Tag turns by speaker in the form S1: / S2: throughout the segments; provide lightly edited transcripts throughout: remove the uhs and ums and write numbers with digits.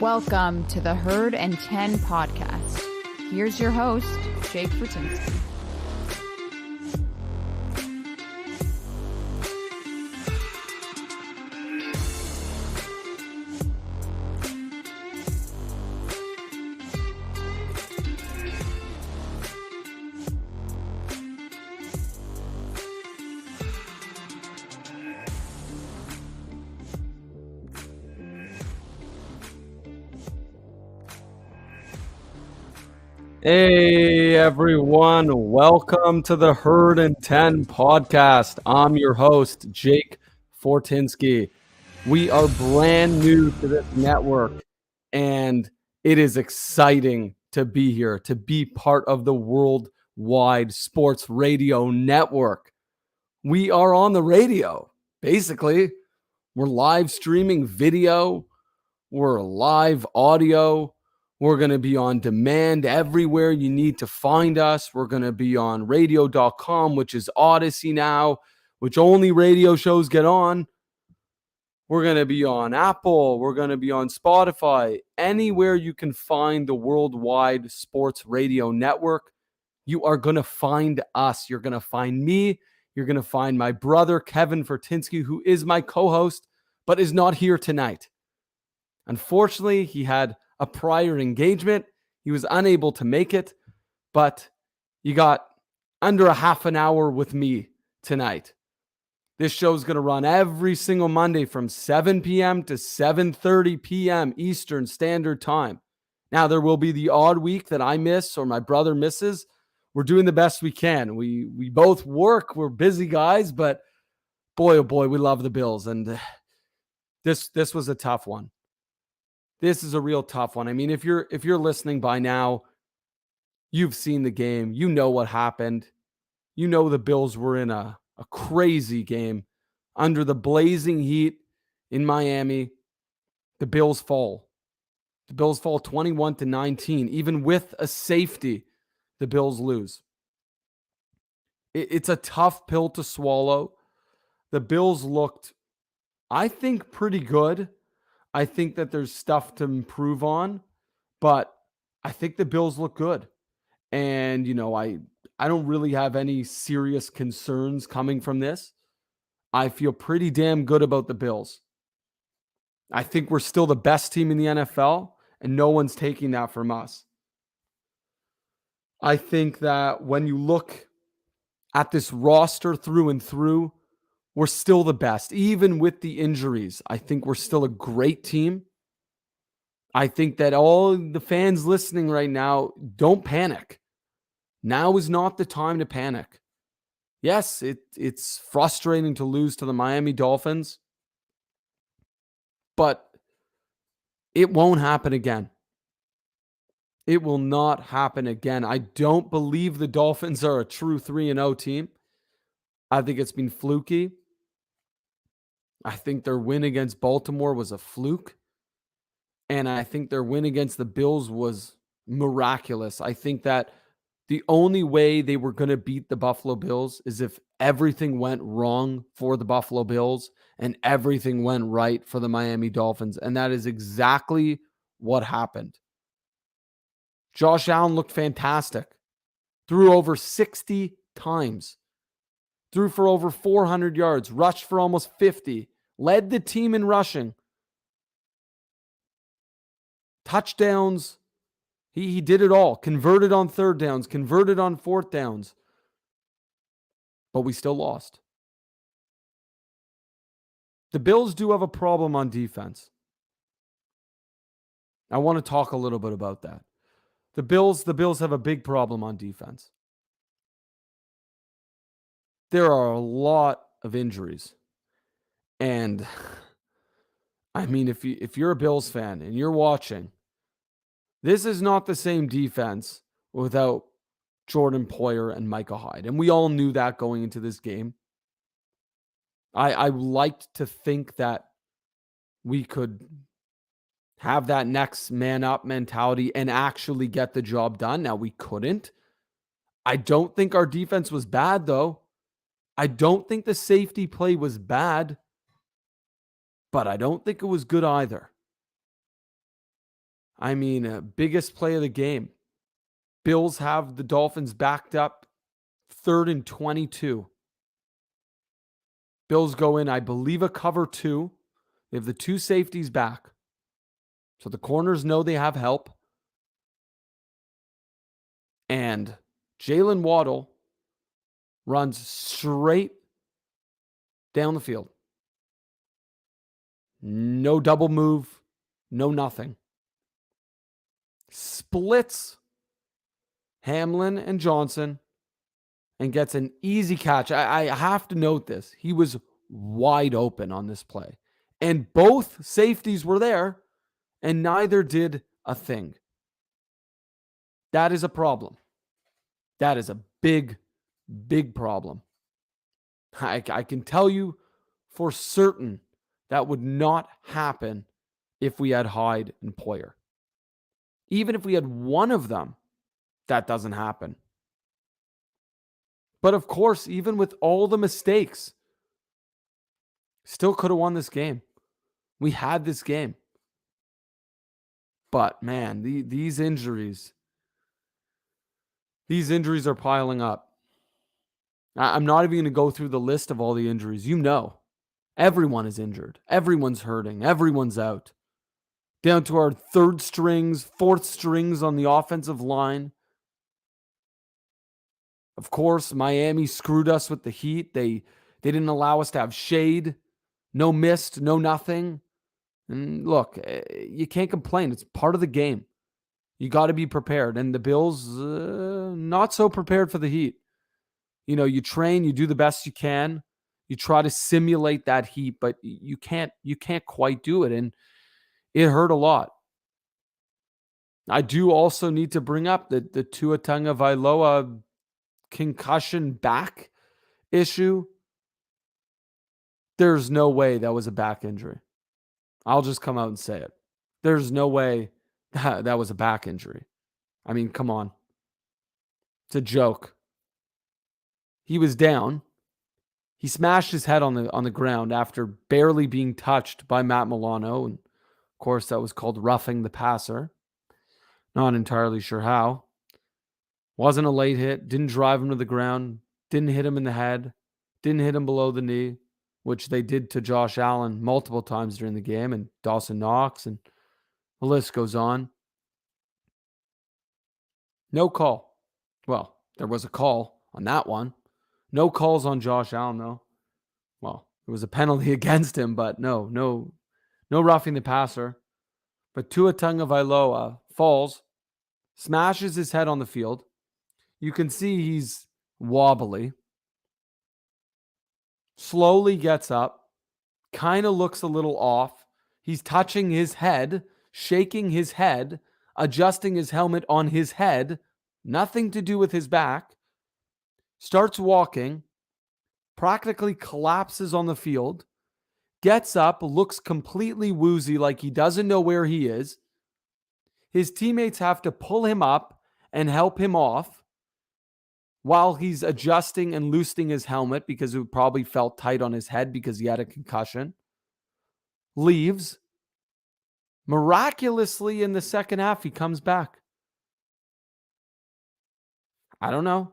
S1: Welcome to the Herd and 10 podcast. Here's your host, Jake Fortinsky.
S2: Hey everyone, welcome to the Herd and 10 podcast. I'm your host, Jake Fortinsky. We are brand new to this network, and it is exciting to be here, to be part of the worldwide sports radio network. We are on the radio, basically. We're live streaming video, we're live audio. We're going to be on demand everywhere you need to find us. We're going to be on radio.com, which is Odyssey now, which only radio shows get on. We're going to be on Apple. We're going to be on Spotify. Anywhere you can find the worldwide sports radio network, you are going to find us. You're going to find me. You're going to find my brother, Kevin Fortinsky, who is my co-host, but is not here tonight. Unfortunately, he had a prior engagement. He was unable to make it, but you got under a half an hour with me tonight. This show is going to run every single Monday from 7 p.m. to 7:30 p.m. Eastern Standard Time. Now, there will be the odd week that I miss or my brother misses. We're doing the best we can. We both work. We're busy guys, but boy, oh boy, we love the Bills. And this was a tough one. This is a real tough one. I mean, if you're listening by now, you've seen the game. You know what happened. You know the Bills were in a crazy game under the blazing heat in Miami. The Bills fall. The Bills fall 21-19. Even with a safety, the Bills lose. It's a tough pill to swallow. The Bills looked, I think, pretty good. I think that there's stuff to improve on, but I think the Bills look good. And, I don't really have any serious concerns coming from this. I feel pretty damn good about the Bills. I think we're still the best team in the NFL, and no one's taking that from us. I think that when you look at this roster through and through, we're still the best, even with the injuries. I think we're still a great team. I think that all the fans listening right now, don't panic. Now is not the time to panic. Yes, it's frustrating to lose to the Miami Dolphins, but it won't happen again. It will not happen again. I don't believe the Dolphins are a true 3-0 team. I think it's been fluky. I think their win against Baltimore was a fluke. And I think their win against the Bills was miraculous. I think that the only way they were going to beat the Buffalo Bills is if everything went wrong for the Buffalo Bills and everything went right for the Miami Dolphins. And that is exactly what happened. Josh Allen looked fantastic. Threw over 60 times. Threw for over 400 yards. Rushed for almost 50. Led the team in rushing. Touchdowns. He did it all. Converted on third downs. Converted on fourth downs. But we still lost. The Bills do have a problem on defense. I want to talk a little bit about that. The Bills have a big problem on defense. There are a lot of injuries. And I mean, if you're a Bills fan and you're watching, this is not the same defense without Jordan Poyer and Micah Hyde. And we all knew that going into this game. I liked to think that we could have that next man up mentality and actually get the job done. Now, we couldn't. I don't think our defense was bad, though. I don't think the safety play was bad, but I don't think it was good either. I mean, biggest play of the game. Bills have the Dolphins backed up 3rd and 22. Bills go in, I believe, a cover 2. They have the 2 safeties back. So the corners know they have help. And Jalen Waddle runs straight down the field. No double move, no nothing. Splits Hamlin and Johnson and gets an easy catch. I have to note this. He was wide open on this play. And both safeties were there, and neither did a thing. That is a problem. That is a big, big problem. I can tell you for certain that would not happen if we had Hyde and Poyer. Even if we had one of them, that doesn't happen. But of course, even with all the mistakes, still could have won this game. We had this game. But man, these injuries are piling up. I'm not even going to go through the list of all the injuries. You know, everyone is injured. Everyone's hurting. Everyone's out. Down to our 3rd strings, 4th strings on the offensive line. Of course, Miami screwed us with the heat. They didn't allow us to have shade. No mist, no nothing. And look, you can't complain. It's part of the game. You got to be prepared. And the Bills, not so prepared for the heat. You know, you train, you do the best you can. You try to simulate that heat, but you can't quite do it. And it hurt a lot. I do also need to bring up the Tua Tagovailoa concussion back issue. There's no way that was a back injury. I'll just come out and say it. There's no way that was a back injury. I mean, come on. It's a joke. He was down. He smashed his head on the ground after barely being touched by Matt Milano. And of course, that was called roughing the passer. Not entirely sure how. Wasn't a late hit. Didn't drive him to the ground. Didn't hit him in the head. Didn't hit him below the knee, which they did to Josh Allen multiple times during the game, and Dawson Knox, and the list goes on. No call. Well, there was a call on that one. No calls on Josh Allen, though. Well, it was a penalty against him, but no roughing the passer. But Tua Tagovailoa falls, smashes his head on the field. You can see he's wobbly. Slowly gets up, kind of looks a little off. He's touching his head, shaking his head, adjusting his helmet on his head, nothing to do with his back. Starts walking, practically collapses on the field, gets up, looks completely woozy like he doesn't know where he is. His teammates have to pull him up and help him off while he's adjusting and loosening his helmet because it probably felt tight on his head because he had a concussion. Leaves. Miraculously, in the second half, he comes back. I don't know.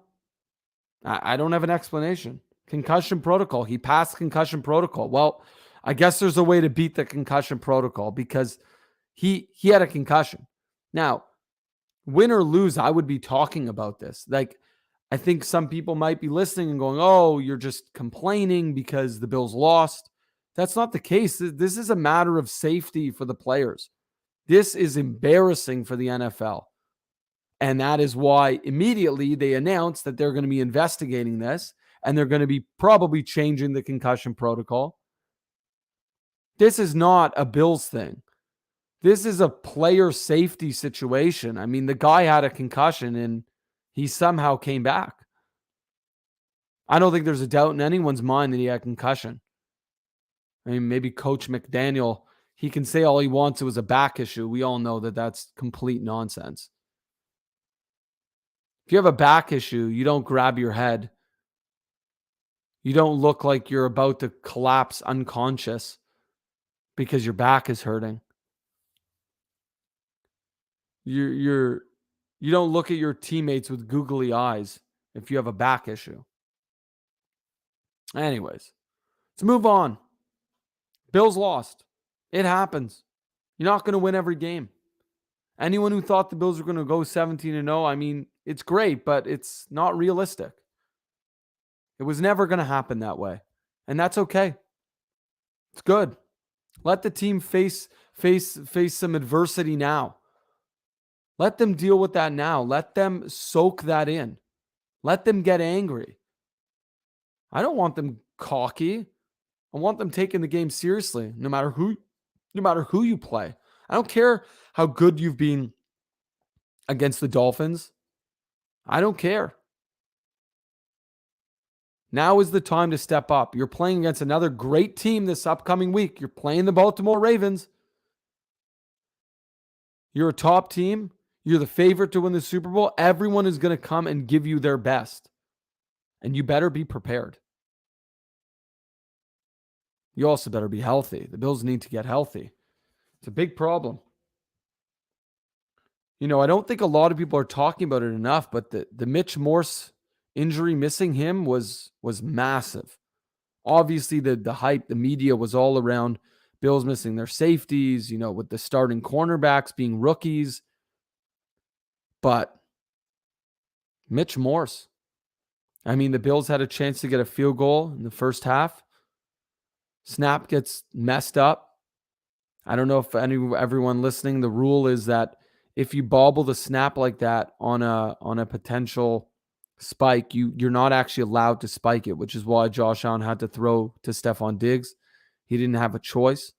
S2: I don't have an explanation. Concussion protocol. He passed concussion protocol. Well, I guess there's a way to beat the concussion protocol because he had a concussion. Now, win or lose, I would be talking about this. Like, I think some people might be listening and going, oh, you're just complaining because the Bills lost. That's not the case. This is a matter of safety for the players. This is embarrassing for the NFL. And that is why immediately they announced that they're going to be investigating this and they're going to be probably changing the concussion protocol. This is not a Bills thing. This is a player safety situation. I mean, the guy had a concussion and he somehow came back. I don't think there's a doubt in anyone's mind that he had concussion. I mean, maybe Coach McDaniel, he can say all he wants it was a back issue. We all know that that's complete nonsense. If you have a back issue, you don't grab your head. You don't look like you're about to collapse unconscious because your back is hurting. You don't look at your teammates with googly eyes if you have a back issue. Anyways, let's move on. Bills lost. It happens. You're not going to win every game. Anyone who thought the Bills were going to go 17-0, I mean, it's great, but it's not realistic. It was never going to happen that way. And that's okay. It's good. Let the team face some adversity now. Let them deal with that now. Let them soak that in. Let them get angry. I don't want them cocky. I want them taking the game seriously, no matter who you play. I don't care how good you've been against the Dolphins. I don't care. Now is the time to step up. You're playing against another great team this upcoming week. You're playing the Baltimore Ravens. You're a top team. You're the favorite to win the Super Bowl. Everyone is going to come and give you their best. And you better be prepared. You also better be healthy. The Bills need to get healthy. It's a big problem. I don't think a lot of people are talking about it enough, but the Mitch Morse injury, missing him was massive. Obviously, the hype, the media was all around Bills missing their safeties, with the starting cornerbacks being rookies. But Mitch Morse, the Bills had a chance to get a field goal in the first half. Snap gets messed up. I don't know if everyone listening, the rule is that if you bobble the snap like that on a potential spike, you're not actually allowed to spike it, which is why Josh Allen had to throw to Stephon Diggs. He didn't have a choice.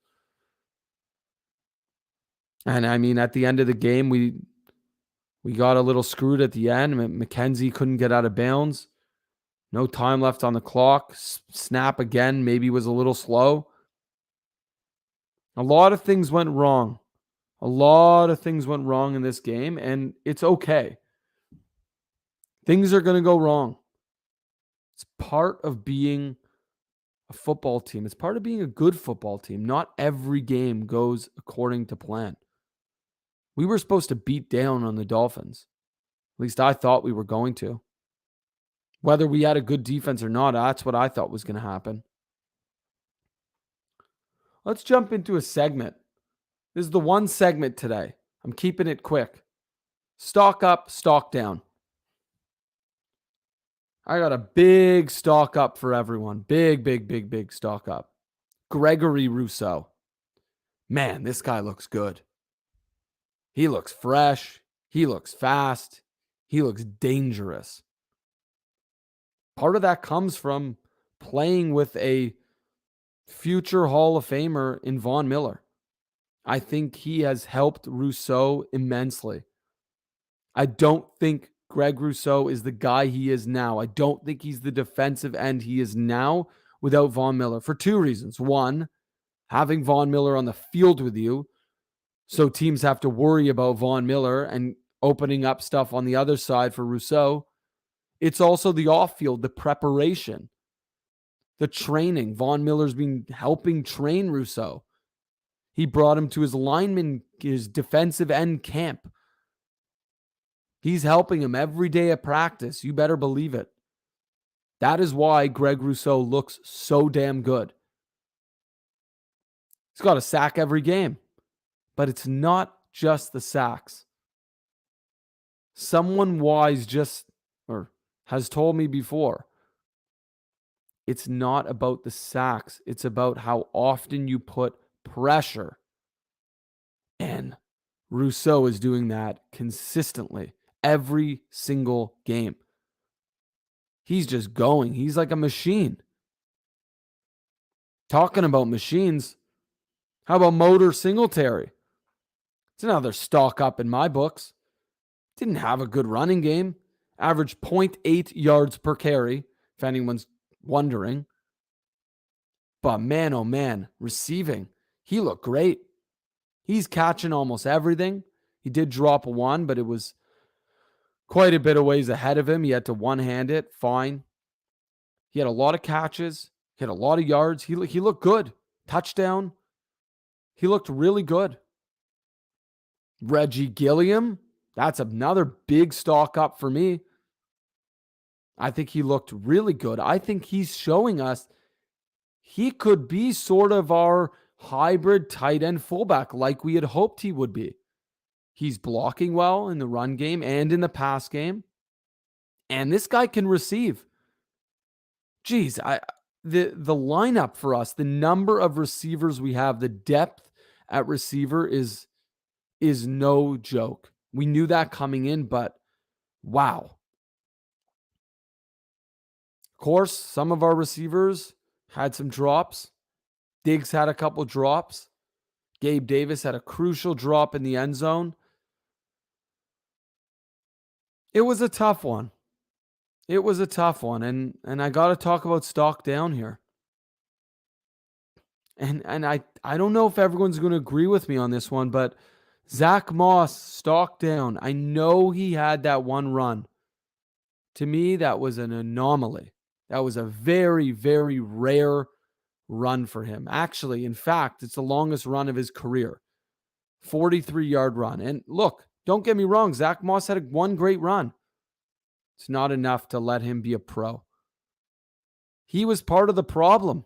S2: And at the end of the game, we got a little screwed at the end. McKenzie couldn't get out of bounds. No time left on the clock. Snap again, maybe was a little slow. A lot of things went wrong. A lot of things went wrong in this game, and it's okay. Things are going to go wrong. It's part of being a football team. It's part of being a good football team. Not every game goes according to plan. We were supposed to beat down on the Dolphins. At least I thought we were going to. Whether we had a good defense or not, that's what I thought was going to happen. Let's jump into a segment. This is the one segment today. I'm keeping it quick. Stock up, stock down. I got a big stock up for everyone. Big stock up. Gregory Rousseau. Man, this guy looks good. He looks fresh. He looks fast. He looks dangerous. Part of that comes from playing with a future Hall of Famer in Von Miller. I think he has helped Rousseau immensely. I don't think Greg Rousseau is the guy he is now. I don't think he's the defensive end he is now without Von Miller for two reasons. One, having Von Miller on the field with you, so teams have to worry about Von Miller and opening up stuff on the other side for Rousseau. It's also the off-field, the preparation, the training. Von Miller's been helping train Rousseau. He brought him to his defensive end camp. He's helping him every day at practice. You better believe it. That is why Greg Rousseau looks so damn good. He's got a sack every game. But it's not just the sacks. Someone wise has told me before, it's not about the sacks. It's about how often you put pressure. And Rousseau is doing that consistently every single game. He's just going. He's like a machine. Talking about machines, how about Motor Singletary? It's another stock up in my books. Didn't have a good running game. Averaged 0.8 yards per carry, if anyone's wondering. But man, oh man, receiving. He looked great. He's catching almost everything. He did drop one, but it was quite a bit of ways ahead of him. He had to one-hand it. Fine. He had a lot of catches. He had a lot of yards. He looked good. Touchdown. He looked really good. Reggie Gilliam, that's another big stock up for me. I think he looked really good. I think he's showing us he could be sort of our hybrid tight end fullback like we had hoped he would be. He's blocking well in the run game and in the pass game. And this guy can receive. Geez, the lineup for us, the number of receivers we have, the depth at receiver is no joke. We knew that coming in, but wow. Of course, some of our receivers had some drops. Diggs had a couple drops. Gabe Davis had a crucial drop in the end zone. It was a tough one. And I got to talk about stock down here. And I don't know if everyone's going to agree with me on this one, but Zach Moss, stock down. I know he had that one run. To me, that was an anomaly. That was a very, very rare run for him. Actually, in fact, it's the longest run of his career. 43-yard run. And look, don't get me wrong, Zach Moss had one great run. It's not enough to let him be a pro. He was part of the problem.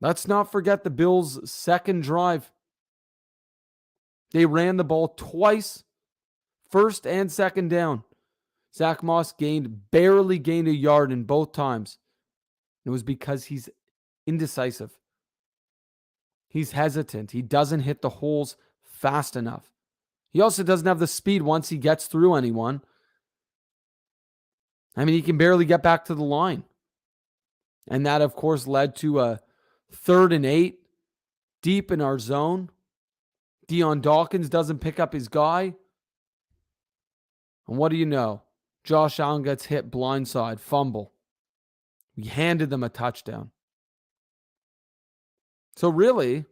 S2: Let's not forget the Bills' second drive. They ran the ball twice, first and second down. Zach Moss barely gained a yard in both times. It was because he's indecisive. He's hesitant. He doesn't hit the holes fast enough. He also doesn't have the speed once he gets through anyone. I mean, he can barely get back to the line. And that, of course, led to a 3rd and 8 deep in our zone. Deion Dawkins doesn't pick up his guy. And what do you know? Josh Allen gets hit blindside, fumble. We handed them a touchdown. So really,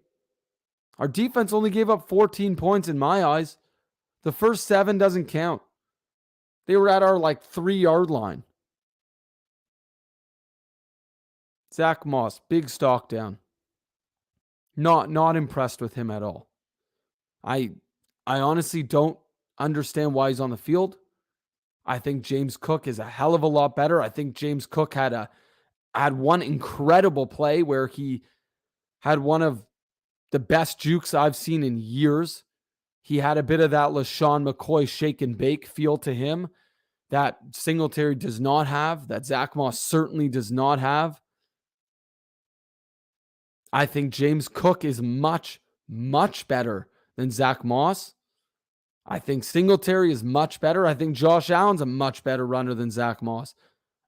S2: our defense only gave up 14 points in my eyes. The first 7 doesn't count. They were at our 3-yard line. Zach Moss, big stock down. Not impressed with him at all. I honestly don't understand why he's on the field. I think James Cook is a hell of a lot better. I think James Cook had one incredible play where he had one of the best jukes I've seen in years. He had a bit of that LaShawn McCoy shake and bake feel to him that Singletary does not have, that Zach Moss certainly does not have. I think James Cook is much, much better than Zach Moss. I think Singletary is much better. I think Josh Allen's a much better runner than Zach Moss.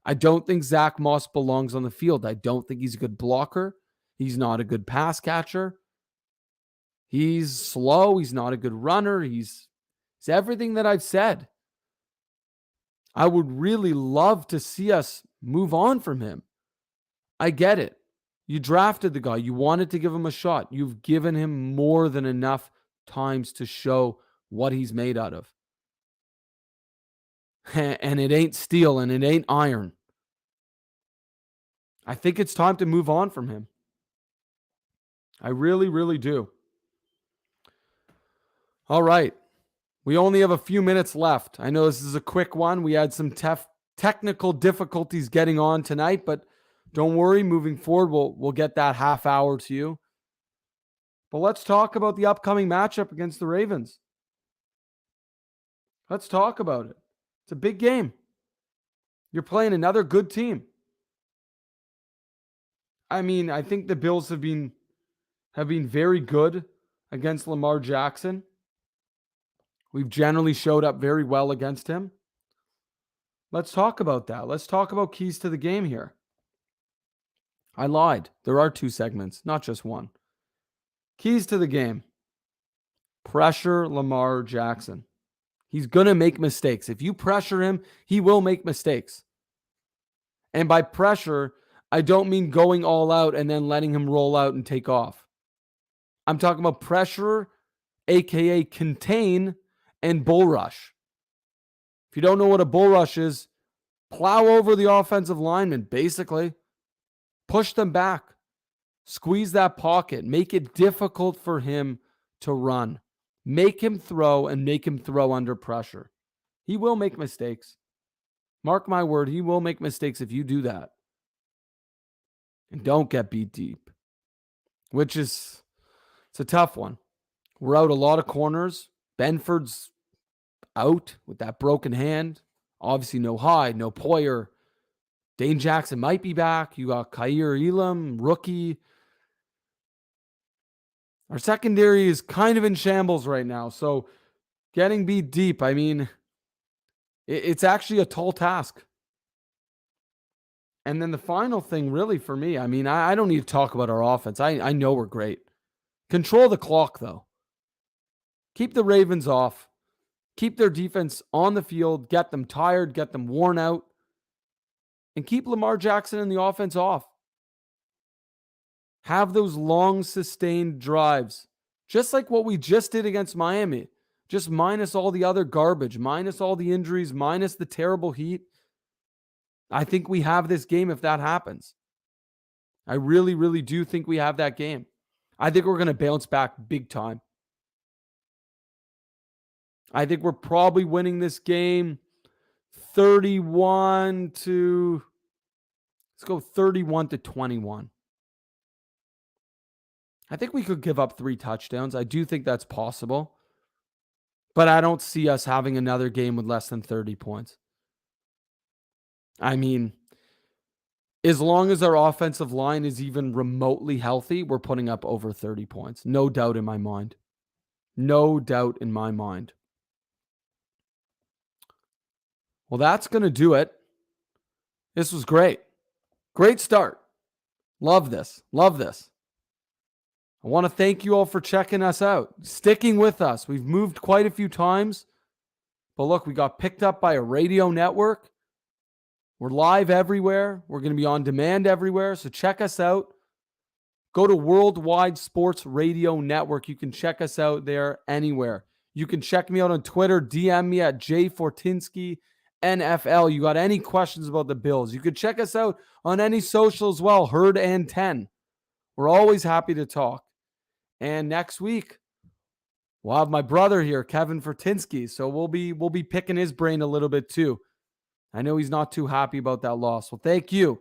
S2: I don't think Zach Moss belongs on the field. I don't think he's a good blocker. He's not a good pass catcher. He's slow. He's not a good runner. He's everything that I've said. I would really love to see us move on from him. I get it. You drafted the guy. You wanted to give him a shot. You've given him more than enough times to show what he's made out of. And it ain't steel and it ain't iron. I think it's time to move on from him. I really, really do. All right. We only have a few minutes left. I know this is a quick one. We had some technical difficulties getting on tonight, but don't worry. Moving forward, we'll get that half hour to you. But let's talk about the upcoming matchup against the Ravens. Let's talk about it. It's a big game. You're playing another good team. I mean, I think the Bills have been very good against Lamar Jackson. We've generally showed up very well against him. Let's talk about that. Let's talk about keys to the game here. I lied. There are 2 segments, not just one. Keys to the game. Pressure Lamar Jackson. He's going to make mistakes. If you pressure him, he will make mistakes. And by pressure, I don't mean going all out and then letting him roll out and take off. I'm talking about pressure, aka contain, and bull rush. If you don't know what a bull rush is, plow over the offensive lineman, basically. Push them back. Squeeze that pocket. Make it difficult for him to run. Make him throw and make him throw under pressure. He will make mistakes. Mark my word, he will make mistakes if you do that. And don't get beat deep, which is, it's a tough one. We're out a lot of corners. Benford's out with that broken hand. Obviously no Hyde, no Poyer. Dane Jackson might be back. You got Khair Elam, rookie. Our secondary is kind of in shambles right now. So getting beat deep, I mean, it's actually a tall task. And then the final thing really for me, I mean, I don't need to talk about our offense. I know we're great. Control the clock, though. Keep the Ravens off. Keep their defense on the field. Get them tired. Get them worn out. And keep Lamar Jackson and the offense off. Have those long, sustained drives. Just like what we just did against Miami. Just minus all the other garbage. Minus all the injuries. Minus the terrible heat. I think we have this game if that happens. I really, really do think we have that game. I think we're going to bounce back big time. I think we're probably winning this game 31 to 21. I think we could give up 3 touchdowns. I do think that's possible. But I don't see us having another game with less than 30 points. I mean, as long as our offensive line is even remotely healthy, we're putting up over 30 points. No doubt in my mind. No doubt in my mind. Well, that's going to do it. This was great. Great start. Love this. Love this. I want to thank you all for checking us out, sticking with us. We've moved quite a few times. But look, we got picked up by a radio network. We're live everywhere. We're going to be on demand everywhere. So check us out. Go to Worldwide Sports Radio Network. You can check us out there anywhere. You can check me out on Twitter. DM me at jfortinsky NFL. You got any questions about the Bills? You could check us out on any social as well. Herd and 10. We're always happy to talk. And next week, we'll have my brother here, Kevin Fortinsky. So we'll be picking his brain a little bit too. I know he's not too happy about that loss. Well, thank you.